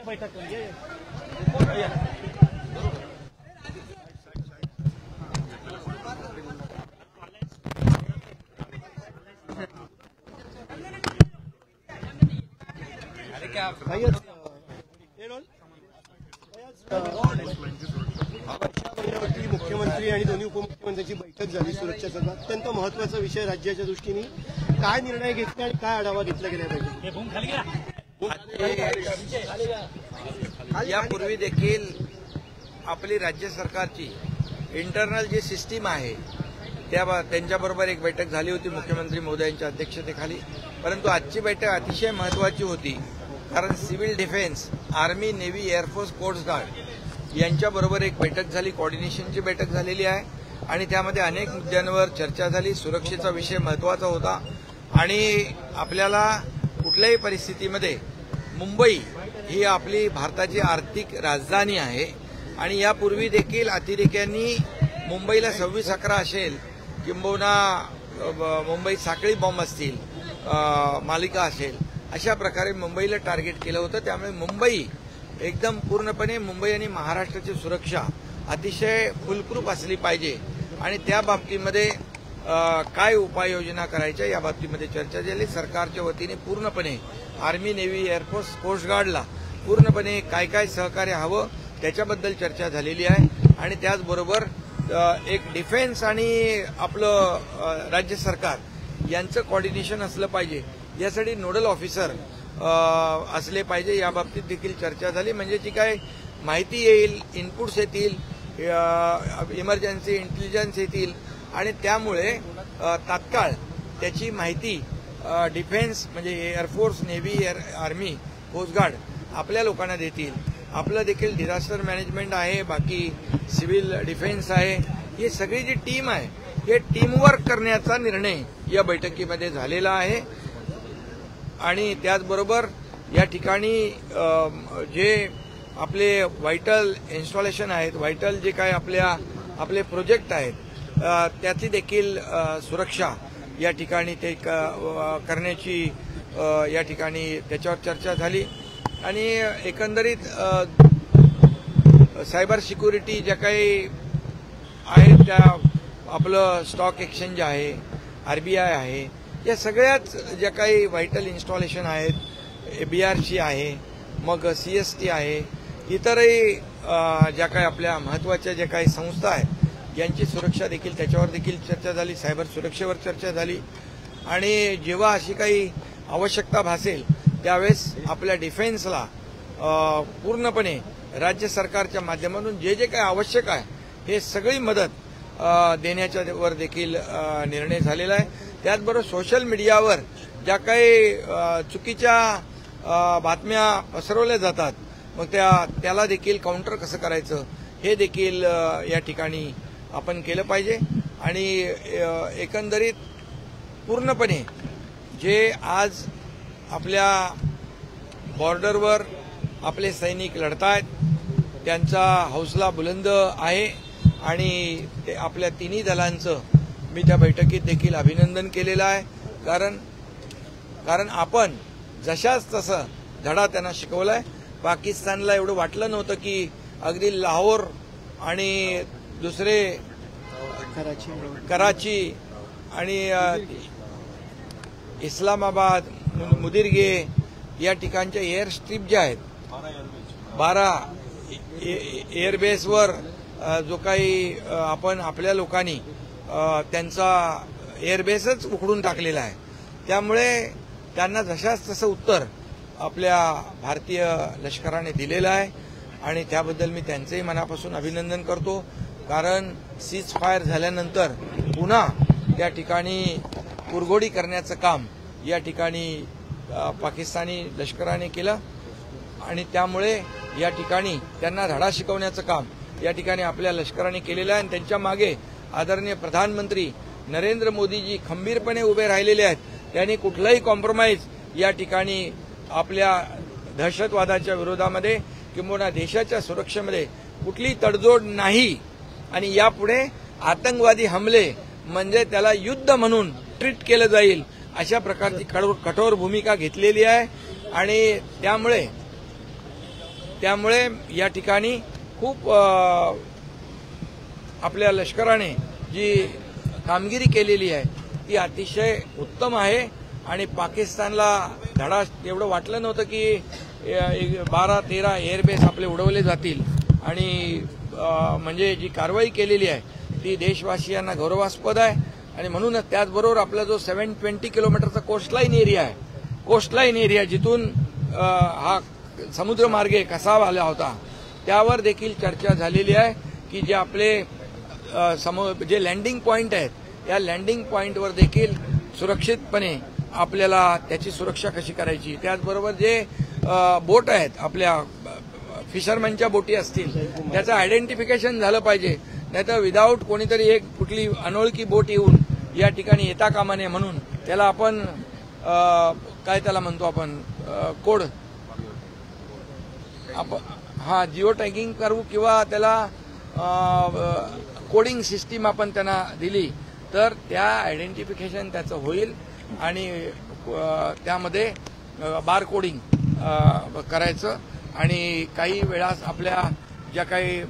बैठक म्हणजे मुख्यमंत्री आणि दोन्ही उपमुख्यमंत्र्यांची बैठक झाली सुरक्षा संदर्भात अत्यंत महत्त्वाचा विषय राज्याच्या दृष्टीने काय निर्णय घेतले आणि काय आढावा घेतला गेला पाहिजे। यापूर्वी देखील आपली राज्य सरकारची इंटरनल जी सिस्टीम आहे त्यांच्याबरोबर एक बैठक झाली होती मुख्यमंत्री महोदयांच्या अध्यक्षतेखाली। परंतु आजची बैठक अतिशय महत्त्वाची होती, कारण civil defence, army, navy, air force, coast guard यांच्याबरोबर एक बैठक झाली, कोऑर्डिनेशनची बैठक झालेली आहे आणि त्यामध्ये अनेक मुद्द्यांवर चर्चा झाली। सुरक्षेचा विषय महत्त्वाचा होता आणि आपल्याला कुठल्याही परिस्थितीमध्ये मुंबई ही आपली भारताची आर्थिक राजधानी आहे आणि यापूर्वी देखील अतिरेक्यांनी मुंबईला 26/11 असेल किंबहुना मुंबईत साखळी बॉम्ब असतील, मालिका असेल, अशा प्रकारे मुंबईला टार्गेट केलं होतं। त्यामुळे मुंबई एकदम पूर्णपणे मुंबई आणि महाराष्ट्राची सुरक्षा अतिशय फुलप्रूफ असली पाहिजे आणि त्या बाबतीमध्ये काय उपाययोजना करायच्या या बाबतीमध्ये चर्चा झाली। सरकारच्या वतीने पूर्णपणे आर्मी, नेव्ही, एअरफोर्स, कोस्ट गार्डला पूर्णपणे काय काय सहकार्य हवं त्याच्याबद्दल चर्चा झालेली आहे आणि त्याचबरोबर एक डिफेन्स आणि आपलं राज्य सरकार यांचं कोऑर्डिनेशन असलं पाहिजे, यासाठी नोडल ऑफिसर असले पाहिजे या बाबतीत देखील चर्चा झाली। म्हणजे जी काय माहिती येईल, इनपुट्स येतील, इमर्जन्सी इंटेलिजन्स येतील आणि त्यामुळे तात्काळ त्याची माहिती डिफेन्स म्हणजे air force, navy, army, coast guard आपल्या लोकांना देतील। आपलं देखील डिझास्टर मॅनेजमेंट आहे, बाकी सिव्हिल डिफेन्स आहे, ही सगळी जी टीम आहे हे टीमवर्क करण्याचा निर्णय या बैठकीमध्ये झालेला आहे आणि त्याचबरोबर या ठिकाणी जे आपले व्हायटल इन्स्टॉलेशन आहेत, व्हायटल जे काय आपले प्रोजेक्ट आहेत त्याची देखील सुरक्षा या ठिकाणी ते करण्याची या ठिकाणी त्याच्यावर चर्चा झाली आणि एकंदरीत सायबर सिक्युरिटी ज्या काही आहेत त्या आपलं स्टॉक एक्सचेंज आहे, आरबीआय आहे, या सगळ्याच ज्या काही व्हायटल इन्स्टॉलेशन आहेत, BRC आहे, मग CST आहे, इतरही ज्या काही आपल्या महत्त्वाच्या ज्या काही संस्था आहेत यांची सुरक्षा देखील त्याच्यावर देखील चर्चा झाली। सायबर सुरक्षेवर चर्चा झाली आणि जेव्हा अशी काही आवश्यकता भासेल त्यावेळेस आपल्या डिफेन्सला पूर्णपणे राज्य सरकारच्या माध्यमातून जे जे काही आवश्यक आहे हे सगळी मदत देण्याच्या वर देखील निर्णय झालेला आहे। त्याचबरोबर सोशल मीडियावर ज्या काही चुकीच्या बातम्या पसरवल्या जातात मग त्याला देखील काउंटर कसं करायचं हे देखील या ठिकाणी आपण केलं पाहिजे आणि एकंदरीत पूर्णपणे जे आज आपल्या बॉर्डरवर आपले सैनिक लढतायत त्यांचा हौसला बुलंद आहे आणि ते आपल्या तिन्ही दलांचं मी त्या बैठकीत देखील अभिनंदन केलेलं आहे, कारण आपण जशाच तसं धडा त्यांना शिकवलाय। पाकिस्तानला एवढं वाटलं नव्हतं की अगदी लाहोर आणि दुसरे कराची आणि इस्लामाबाद, मुदिरगे या ठिकाणच्या एअर स्ट्रीप ज्या आहेत 12 एअरबेसवर जो काही आपण आपल्या लोकांनी त्यांचा एअरबेसच उखडून टाकलेला आहे। त्यामुळे त्यांना जशाच तसं उत्तर आपल्या भारतीय लष्कराने दिलेलं आहे आणि त्याबद्दल मी त्यांचंही मनापासून अभिनंदन करतो, कारण सीज फायर झाल्यानंतर पुन्हा त्या ठिकाणी कुरघोडी करण्याचं काम या ठिकाणी पाकिस्तानी लष्कराने केलं आणि त्यामुळे या ठिकाणी त्यांना धडा शिकवण्याचं काम या ठिकाणी आपल्या लष्कराने केलेलं आहे आणि त्यांच्या मागे आदरणीय प्रधानमंत्री नरेंद्र मोदीजी खंबीरपणे उभे राहिलेले आहेत। त्यांनी कुठलाही कॉम्प्रोमाइज या ठिकाणी आपल्या दहशतवादाच्या विरोधामध्ये किंवा देशाच्या सुरक्षेमध्ये कुठलीही तडजोड नाही आणि यापुढे आतंकवादी हमले म्हणजे त्याला युद्ध म्हणून ट्रीट केलं जाईल अशा प्रकारची कठोर भूमिका घेतलेली आहे आणि त्यामुळे त्यामुळे या ठिकाणी खूप आपल्या लष्कराने जी कामगिरी केलेली आहे ती अतिशय उत्तम आहे आणि पाकिस्तानला धडा एवढं वाटलं नव्हतं की 12-13 एअरबेस आपले उडवले जातील आणि म्हणजे जी कारवाई केलेली आहे ती देशवासियांना गौरवास्पद आहे आणि म्हणूनच त्याचबरोबर आपला जो 720 किलोमीटरचा कोस्टलाईन एरिया आहे, कोस्टलाईन एरिया जिथून हा समुद्रमार्गे कसा आला होता त्यावर देखील चर्चा झालेली आहे की जे आपले जे लँडिंग पॉइंट आहेत या लँडिंग पॉइंटवर देखील सुरक्षितपणे आपल्याला त्याची सुरक्षा कशी करायची, त्याचबरोबर जे बोट आहेत आपल्या फिशरमॅनच्या बोटी असतील त्याचं आयडेंटिफिकेशन झालं पाहिजे, नाहीतर विदाऊट कोणीतरी एक कुठली अनोळखी बोट येऊन या ठिकाणी येता कामा नये म्हणून त्याला आपण काय त्याला म्हणतो आपण कोड जिओ टॅगिंग करू किंवा त्याला कोडिंग सिस्टीम आपण त्यांना दिली तर त्या आयडेंटिफिकेशन त्याचं होईल आणि त्यामध्ये बार कोडिंग करायचं आणि काही वेळास आपल्या ज्या काही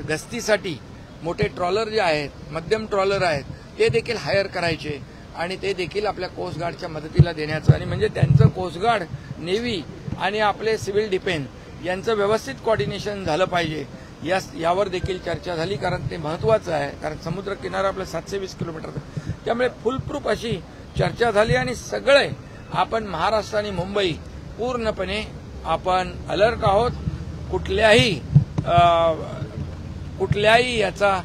गस्तीसाठी मोठे ट्रॉलर जे आहेत, मध्यम ट्रॉलर आहेत ते देखील हायर करायचे आणि ते देखील आपल्या कोस्टगार्डच्या मदतीला देण्याचं आणि म्हणजे त्यांचं कोस्टगार्ड, नेव्ही आणि आपले सिव्हिल डिफेन्स यांचं व्यवस्थित कोऑर्डिनेशन झालं पाहिजे यावर देखील चर्चा झाली, कारण ते महत्वाचं आहे, कारण समुद्र किनारा आपला 720 किलोमीटरचा, त्यामुळे फुलप्रूफ अशी चर्चा झाली आणि सगळे आपण महाराष्ट्र आणि मुंबई पूर्णपणे आपण अलर्ट आहोत. कुठल्याही याचा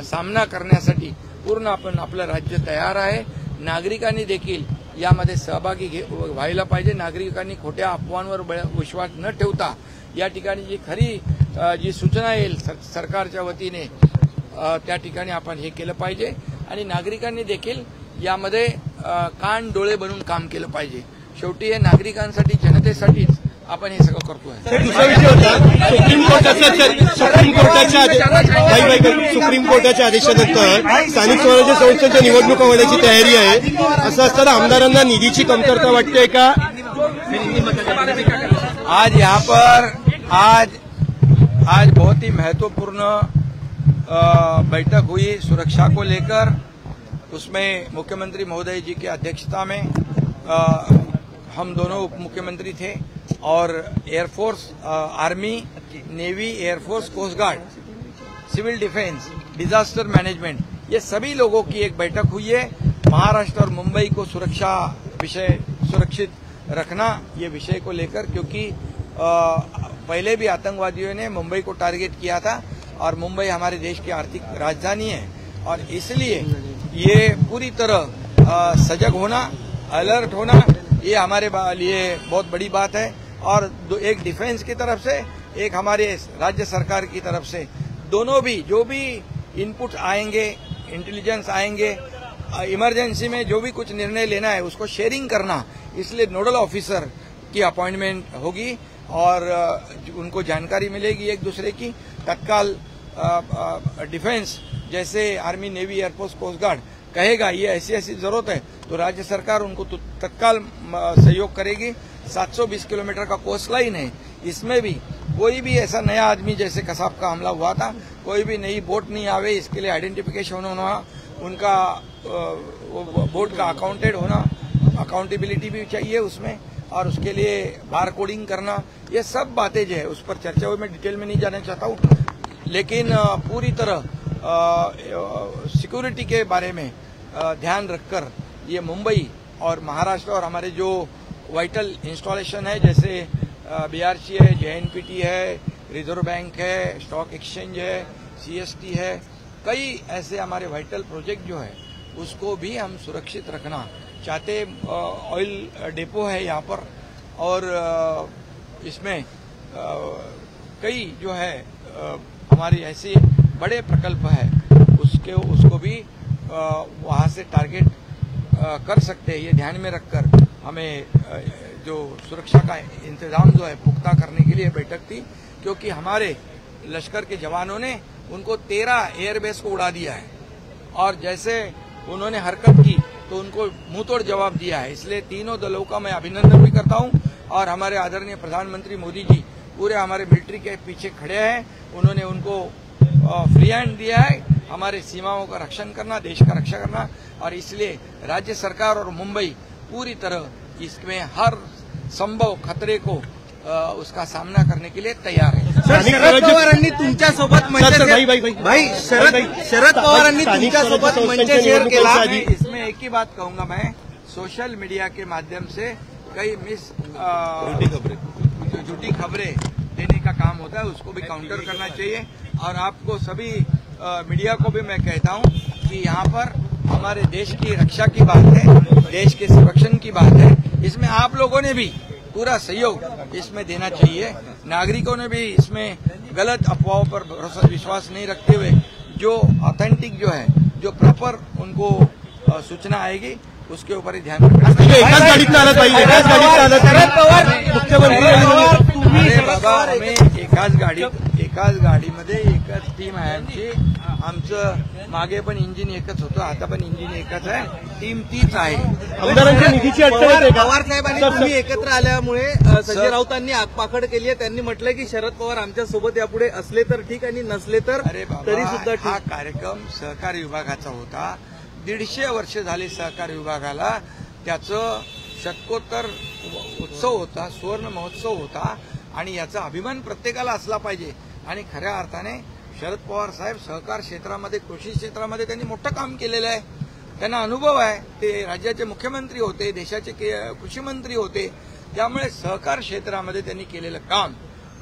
सामना करण्यासाठी पूर्ण आपण आपलं राज्य तयार आहे. नागरिकांनी देखील यामध्ये सहभागी व्हायला पाहिजे. नागरिकांनी खोट्या अफवांवर विश्वास न ठेवता या ठिकाणी जी खरी जी सूचना येईल सरकारच्या वतीने त्या ठिकाणी आपण हे केलं पाहिजे आणि नागरिकांनी देखील यामध्ये कान डोळे बनून काम केलं पाहिजे. शेवटी हे नागरिकांसाठी, जनतेसाठीच आपण हे सगळं करतोय. दुसरा विषय होता सुप्रीम कोर्टाच्या आदेशानंतर स्थानिक स्वराज्य संस्थांच्या निवडणुका होण्याची तयारी आहे. असं असताना आमदारांना निधीची कमतरता वाटते का? आज यहाँ पर आज बहुत ही महत्वपूर्ण बैठक हुई सुरक्षा को लेकर. उसमें मुख्यमंत्री महोदय जी की अध्यक्षता में हम दोनों उप मुख्यमंत्री थे और air force, army, navy, air force, coast guard, civil defence, disaster management, ये सभी लोगों की एक बैठक हुई है. महाराष्ट्र और मुंबई को सुरक्षित रखना ये विषय को लेकर, क्योंकि पहले भी आतंकवादियों ने मुंबई को टारगेट किया था और मुंबई हमारे देश की आर्थिक राजधानी है और इसलिए ये पूरी तरह सजग होना, अलर्ट होना ये हमारे लिए बहुत बड़ी बात है. और एक डिफेंस की तरफ से, एक हमारे राज्य सरकार की तरफ से, दोनों भी जो भी इनपुट आएंगे, इंटेलिजेंस आएंगे, इमरजेंसी में जो भी कुछ निर्णय लेना है उसको शेयरिंग करना, इसलिए नोडल ऑफिसर की अपॉइंटमेंट होगी और उनको जानकारी मिलेगी एक दूसरे की. तत्काल डिफेंस जैसे army, navy, air force, coast guard कहेगा ये ऐसी ऐसी जरूरत है तो राज्य सरकार उनको तत्काल सहयोग करेगी. 720 किलोमीटर का कोस्ट लाइन है, इसमें भी कोई भी ऐसा नया आदमी, जैसे कसाब का हमला हुआ था, कोई भी नई बोट नहीं आवे, इसके लिए आइडेंटिफिकेशन होना, उनका बोट का अकाउंटेड होना, अकाउंटेबिलिटी भी चाहिए उसमें, और उसके लिए बार कोडिंग करना, ये सब बातें जो है उस पर चर्चा हुई. मैं डिटेल में नहीं जाना चाहता हूँ, लेकिन पूरी तरह सिक्योरिटी के बारे में ध्यान रखकर ये मुंबई और महाराष्ट्र और हमारे जो वाइटल इंस्टॉलेशन है, जैसे बीआरसी है, जेएनपीटी है, रिजर्व बैंक है, स्टॉक एक्सचेंज है, सीएसटी है, कई ऐसे हमारे वाइटल प्रोजेक्ट जो है उसको भी हम सुरक्षित रखना चाहते. ऑयल डिपो है यहाँ पर और इसमें कई जो है हमारी ऐसे बड़े प्रकल्प है उसको भी वहाँ से टारगेट कर सकते हैं. ये ध्यान में रखकर हमें जो सुरक्षा का इंतजाम जो है पुख्ता करने के लिए बैठक थी, क्योंकि हमारे लश्कर के जवानों ने उनको 13 एयरबेस को उड़ा दिया है और जैसे उन्होंने हरकत की तो उनको मुंहतोड़ जवाब दिया है. इसलिए तीनों दलों का मैं अभिनंदन भी करता हूं और हमारे आदरणीय प्रधानमंत्री मोदी जी पूरे हमारे मिलिट्री के पीछे खड़े हैं। उन्होंने उनको फ्री हैंड दिया है हमारे सीमाओं का रक्षण करना, देश का रक्षा करना, और इसलिए राज्य सरकार और मुंबई पूरी तरह इसमें हर संभव खतरे को उसका सामना करने के लिए तैयार है। शरद पवारांनी तुमच्यासोबत शरद पवारांनी तुमच्यासोबत मंच शेअर केला। इसमें एक ही बात कहूंगा मैं, सोशल मीडिया के माध्यम से कई झूठी खबरें देने का काम होता है, उसको भी काउंटर करना चाहिए। और आपको सभी मीडिया को भी मैं कहता हूं कि यहाँ पर हमारे देश की रक्षा की बात है, देश के संरक्षण की बात है, इसमें आप लोगों ने भी पूरा सहयोग इसमें देना चाहिए। नागरिकों ने भी इसमें गलत अफवाहों पर भरोसा विश्वास नहीं रखते हुए जो ऑथेंटिक जो है, जो प्रॉपर उनको सूचना आएगी उसके ऊपर ही ध्यान रखना। एकाच गाडीत आलं पाहिजे, एकाच गाडीत आलं तर मुख्यमंत्री अरे बाबा, आम्ही एकाच गाडीमध्ये एकच टीम आहे आमची। आमचं मागे पण इंजिन एकच होतं, आता पण इंजिन एकच आहे, टीम तीच आहे। आमदारांच्या निधीची अडचण आहे का? पवार साहेबांनी तुम्ही एकत्र आल्यामुळे संजय राऊतांनी आगपाखड केली आहे। त्यांनी म्हटलं की शरद पवार आमच्या सोबत यापुढे असले तर ठीक आणि नसले तर तरी सुद्धा ठीक। हा कार्यक्रम सहकारी विभागाचा होता, 150 वर्ष झाले सहकारी विभागाला, त्याचं शतकोत्तर उत्सव होता, सुवर्ण महोत्सव होता, आणि याचा अभिमान प्रत्येकाला असला पाहिजे। आणि खऱ्या अर्थाने शरद पवार साहेब सहकार क्षेत्रामध्ये, कृषी क्षेत्रामध्ये त्यांनी मोठं काम केलेलं आहे, त्यांना अनुभव आहे, ते राज्याचे मुख्यमंत्री होते, देशाचे कृषी मंत्री होते, त्यामुळे सहकार क्षेत्रामध्ये त्यांनी केलेलं काम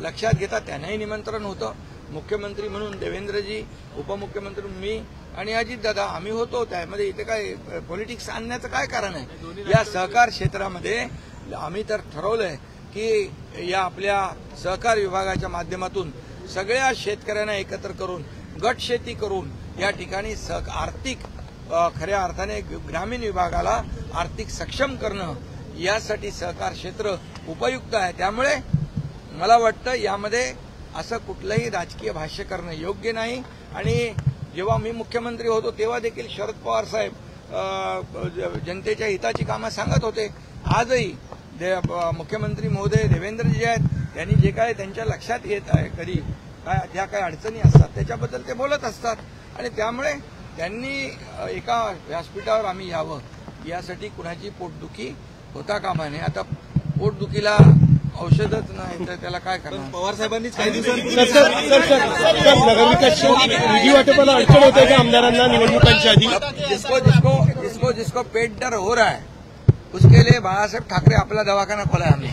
लक्षात घेता त्यांनाही निमंत्रण होतं। मुख्यमंत्री म्हणून देवेंद्रजी, उपमुख्यमंत्री म्हणून मी आणि अजितदादा आम्ही होतो, त्यामध्ये इथे काय पॉलिटिक्स आणण्याचं काय कारण आहे? या सहकार क्षेत्रामध्ये आम्ही तर ठरवलंय की या आपल्या सहकार विभागाच्या माध्यमातून सगळ्या शेतकऱ्यांना एकत्र करून गट शेती करून या ठिकाणी आर्थिक खऱ्या अर्थाने ग्रामीण विभागाला आर्थिक सक्षम करणं, यासाठी सहकार क्षेत्र उपयुक्त आहे। त्यामुळे मला वाटतं यामध्ये असं कुठलंही राजकीय भाष्य करणं योग्य नाही। आणि जेव्हा मी मुख्यमंत्री होतो तेव्हा देखील शरद पवार साहेब जनतेच्या हिताची कामं सांगत होते। आजही मुख्यमंत्री महोदय देवेंद्रजी आहेत, त्यांनी जे काय त्यांच्या लक्षात येत आहे, कधी काय ज्या काही अडचणी असतात त्याच्याबद्दल ते बोलत असतात, आणि त्यामुळे त्यांनी एका व्यासपीठावर आम्ही यावं यासाठी कुणाची पोटदुखी होता कामा नये। आता पोटदुखीला औषधच नाही तर त्याला काय करणार? पवार साहेबांनीच काही दिवसांपूर्वी नगरविकास निधी वाटपाला अडचण होते का आमदारांना निवडणुकांच्या आधी? जिसको पेट दर्द हो रहा है उसके लिए बाळासाहेब ठाकरे आपला दवाखाना खोला हमने।